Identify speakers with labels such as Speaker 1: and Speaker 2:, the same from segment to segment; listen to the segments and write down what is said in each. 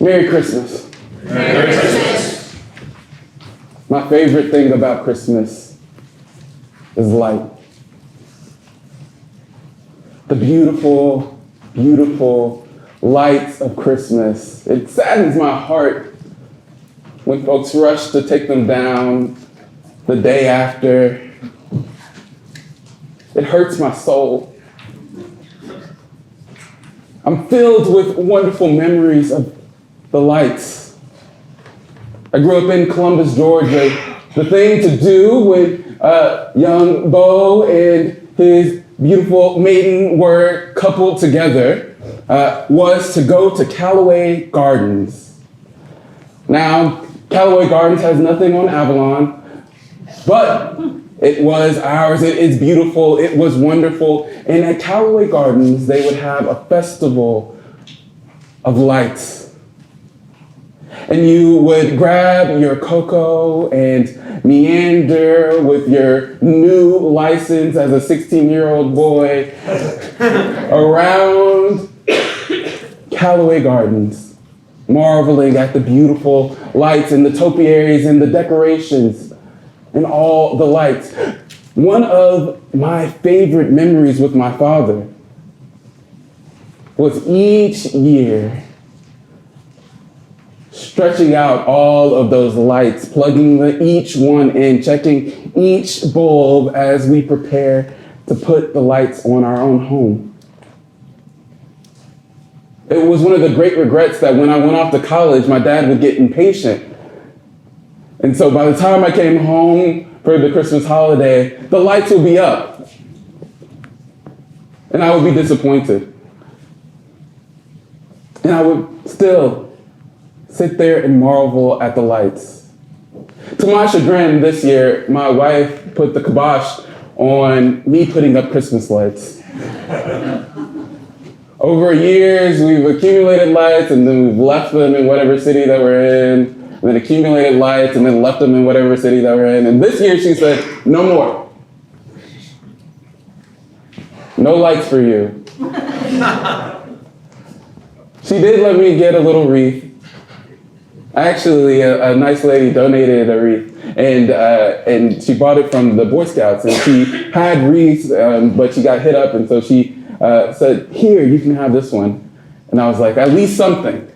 Speaker 1: Merry Christmas.
Speaker 2: Merry Christmas.
Speaker 1: My favorite thing about Christmas is light. The beautiful, beautiful lights of Christmas. It saddens my heart when folks rush to take them down the day after. It hurts my soul. I'm filled with wonderful memories of the lights. I grew up in Columbus, Georgia. The thing to do when young Beau and his beautiful maiden were coupled together was to go to Callaway Gardens. Now, Callaway Gardens has nothing on Avalon, but it was ours. It is beautiful. It was wonderful. And at Callaway Gardens, they would have a festival of lights. And you would grab your cocoa and meander with your new license as a 16-year-old boy around Callaway Gardens, marveling at the beautiful lights and the topiaries and the decorations and all the lights. One of my favorite memories with my father was each year stretching out all of those lights, plugging each one in, checking each bulb as we prepare to put the lights on our own home. It was one of the great regrets that when I went off to college, my dad would get impatient. And so by the time I came home for the Christmas holiday, the lights would be up. And I would be disappointed. And I would still sit there and marvel at the lights. To my chagrin, this year, my wife put the kibosh on me putting up Christmas lights. Over years, we've accumulated lights, and then we've left them in whatever city that we're in, and then accumulated lights, and then left them in whatever city that we're in. And this year, she said, no more. No lights for you. She did let me get a little wreath. Actually, a nice lady donated a wreath, and she bought it from the Boy Scouts, and she had wreaths, but she got hit up, and so she said, here, you can have this one. And I was like, at least something.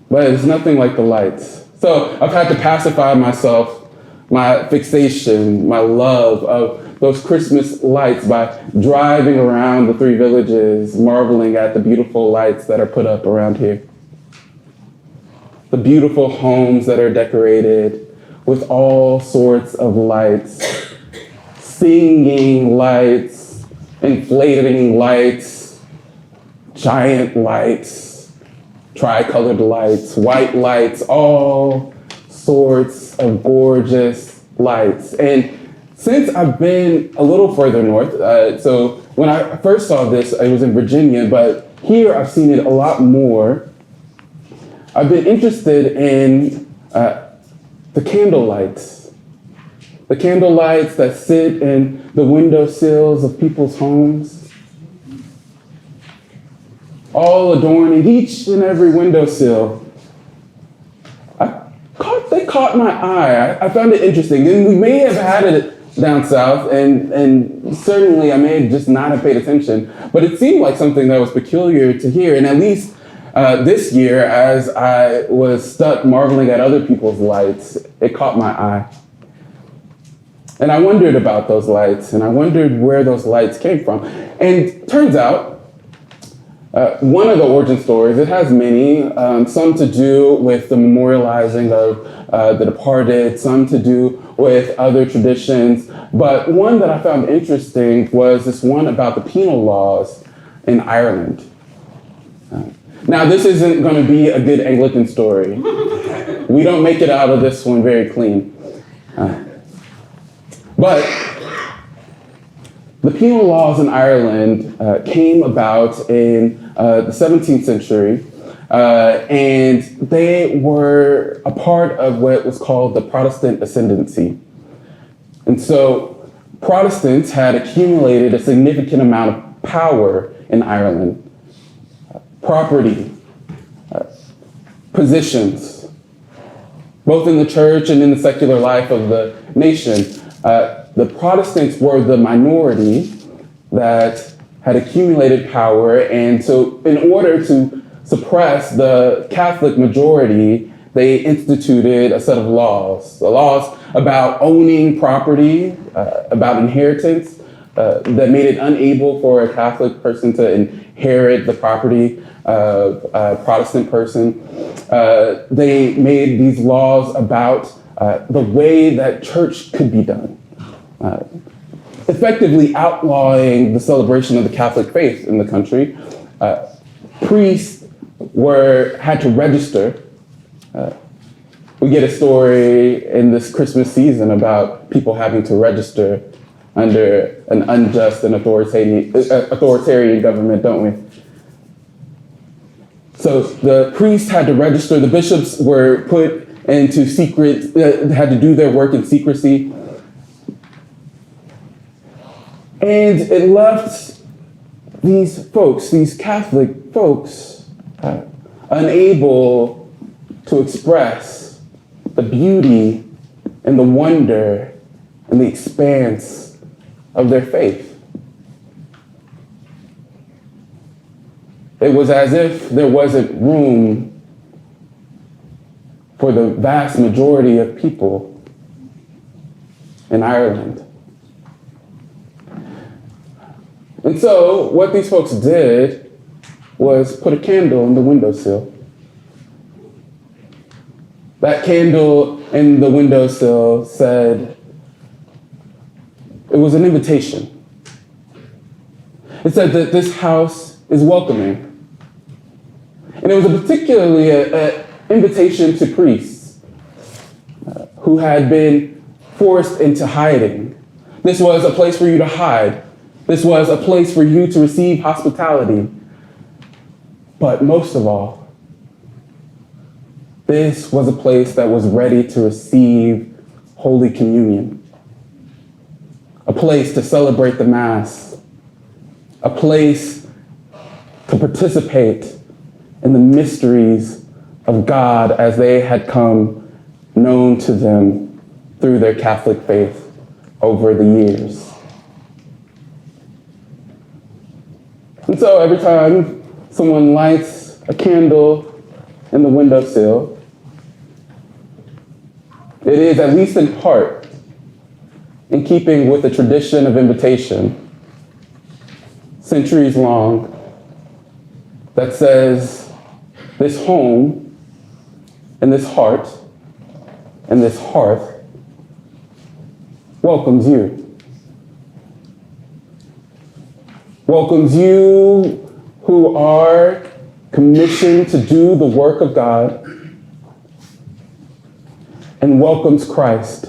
Speaker 1: But it's nothing like the lights. So I've had to pacify myself, my fixation, my love of those Christmas lights by driving around the three villages, marveling at the beautiful lights that are put up around here. The beautiful homes that are decorated with all sorts of lights, singing lights, inflating lights, giant lights, tricolored lights, white lights, all sorts of gorgeous lights. And since I've been a little further north, so when I first saw this, it was in Virginia, but here I've seen it a lot more. I've been interested in the candle lights. The candle lights that sit in the windowsills of people's homes, all adorning each and every windowsill. They caught my eye. I found it interesting. And we may have had it down south, and certainly I may just not have paid attention, but it seemed like something that was peculiar to here. And at least this year, as I was stuck marveling at other people's lights, it caught my eye. And I wondered about those lights, and I wondered where those lights came from. And turns out, one of the origin stories, it has many, some to do with the memorializing of the departed, some to do with other traditions. But one that I found interesting was this one about the penal laws in Ireland. Now, this isn't going to be a good Anglican story. We don't make it out of this one very clean. But the penal laws in Ireland came about in the 17th century, and they were a part of what was called the Protestant ascendancy. And so Protestants had accumulated a significant amount of power in Ireland. Property, positions, both in the church and in the secular life of the nation. The Protestants were the minority that had accumulated power, and so in order to suppress the Catholic majority, they instituted a set of laws. The laws about owning property, about inheritance, that made it unable for a Catholic person to inherit the property of a Protestant person. They made these laws about the way that church could be done, effectively outlawing the celebration of the Catholic faith in the country. Priests had to register. We get a story in this Christmas season about people having to register under an unjust and authoritarian government, don't we? So the priests had to register. The bishops were put into secret, had to do their work in secrecy. And it left these folks, these Catholic folks, unable to express the beauty and the wonder and the expanse of their faith. It was as if there wasn't room for the vast majority of people in Ireland. And so what these folks did was put a candle in the windowsill. That candle in the windowsill said, it was an invitation. It said that this house is welcoming. And it was particularly an invitation to priests who had been forced into hiding. This was a place for you to hide. This was a place for you to receive hospitality. But most of all, this was a place that was ready to receive Holy Communion. A place to celebrate the Mass. A place to participate in the mysteries of God as they had come known to them through their Catholic faith over the years. And so every time someone lights a candle in the windowsill, it is, at least in part, in keeping with the tradition of invitation, centuries long, that says, this home and this heart and this hearth welcomes you. Welcomes you who are commissioned to do the work of God, and welcomes Christ.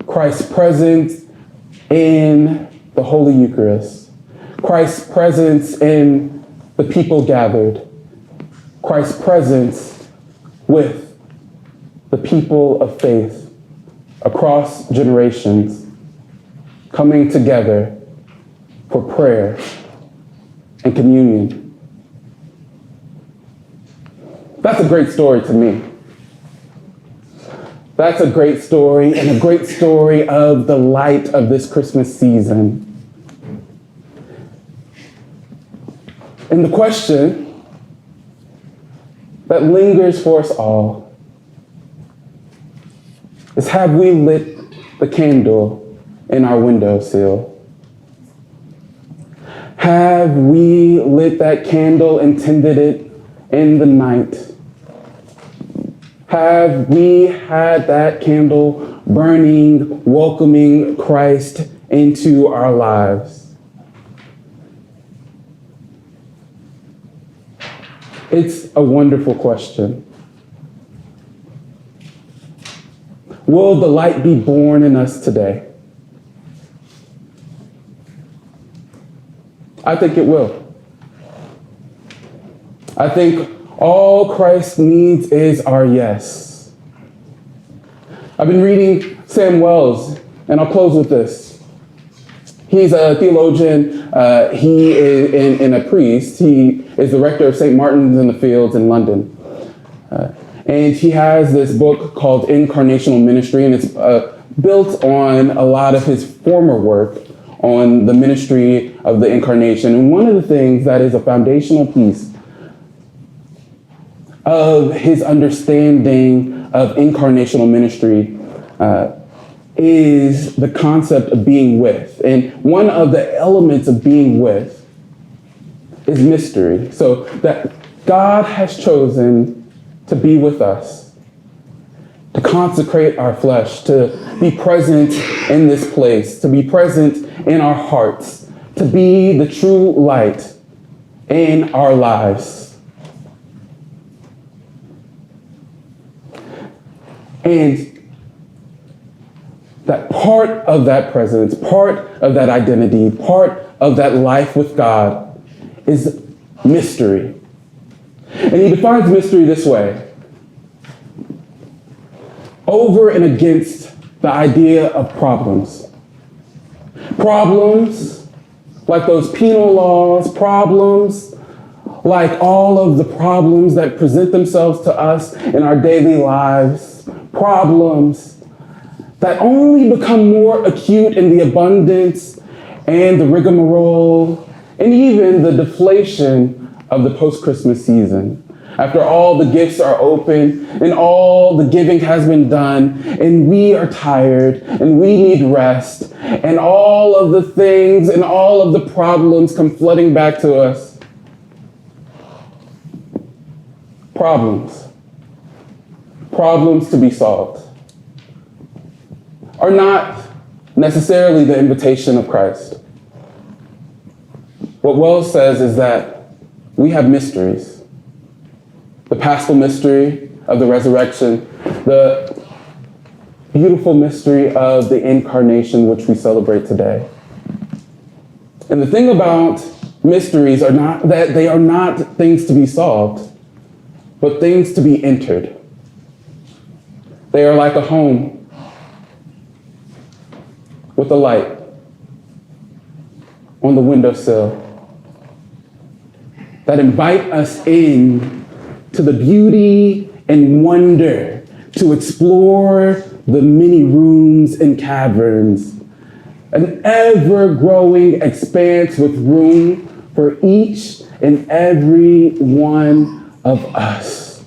Speaker 1: Christ's presence in the Holy Eucharist. Christ's presence in the people gathered. Christ's presence with the people of faith across generations, coming together for prayer and communion. That's a great story to me. That's a great story, and a great story of the light of this Christmas season. And the question that lingers for us all is, have we lit the candle in our windowsill? Have we lit that candle and tended it in the night? Have we had that candle burning, welcoming Christ into our lives? It's a wonderful question. Will the light be born in us today? I think it will. I think all Christ needs is our yes. I've been reading Sam Wells, and I'll close with this. He's a theologian. He is and a priest. He is the rector of St. Martin's in the Fields in London. And he has this book called Incarnational Ministry, and it's built on a lot of his former work on the ministry of the incarnation. And one of the things that is a foundational piece of his understanding of incarnational ministry is the concept of being with. And one of the elements of being with is mystery. So that God has chosen to be with us, to consecrate our flesh, to be present in this place, to be present in our hearts, to be the true light in our lives. And that part of that presence, part of that identity, part of that life with God is mystery. And he defines mystery this way: over and against the idea of problems. Problems like those penal laws, problems like all of the problems that present themselves to us in our daily lives, problems that only become more acute in the abundance and the rigmarole and even the deflation of the post-Christmas season. After all the gifts are open and all the giving has been done and we are tired and we need rest and all of the things and all of the problems come flooding back to us. Problems to be solved are not necessarily the invitation of Christ. What Wells says is that we have mysteries. The paschal mystery of the resurrection, the beautiful mystery of the incarnation, which we celebrate today. And the thing about mysteries are not that they are not things to be solved, but things to be entered. They are like a home with a light on the windowsill that invite us in to the beauty and wonder, to explore the many rooms and caverns, an ever-growing expanse with room for each and every one of us.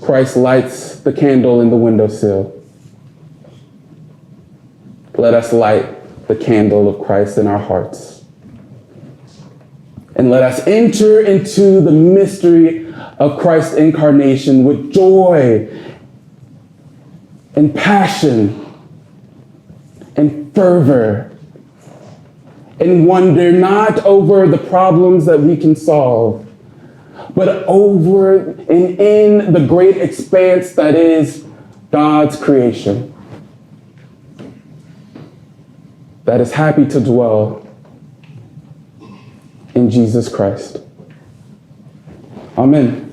Speaker 1: Christ lights the candle in the windowsill. Let us light the candle of Christ in our hearts. And let us enter into the mystery of Christ's incarnation with joy and passion and fervor and wonder, not over the problems that we can solve, but over and in the great expanse that is God's creation, that is happy to dwell in Jesus Christ. Amen.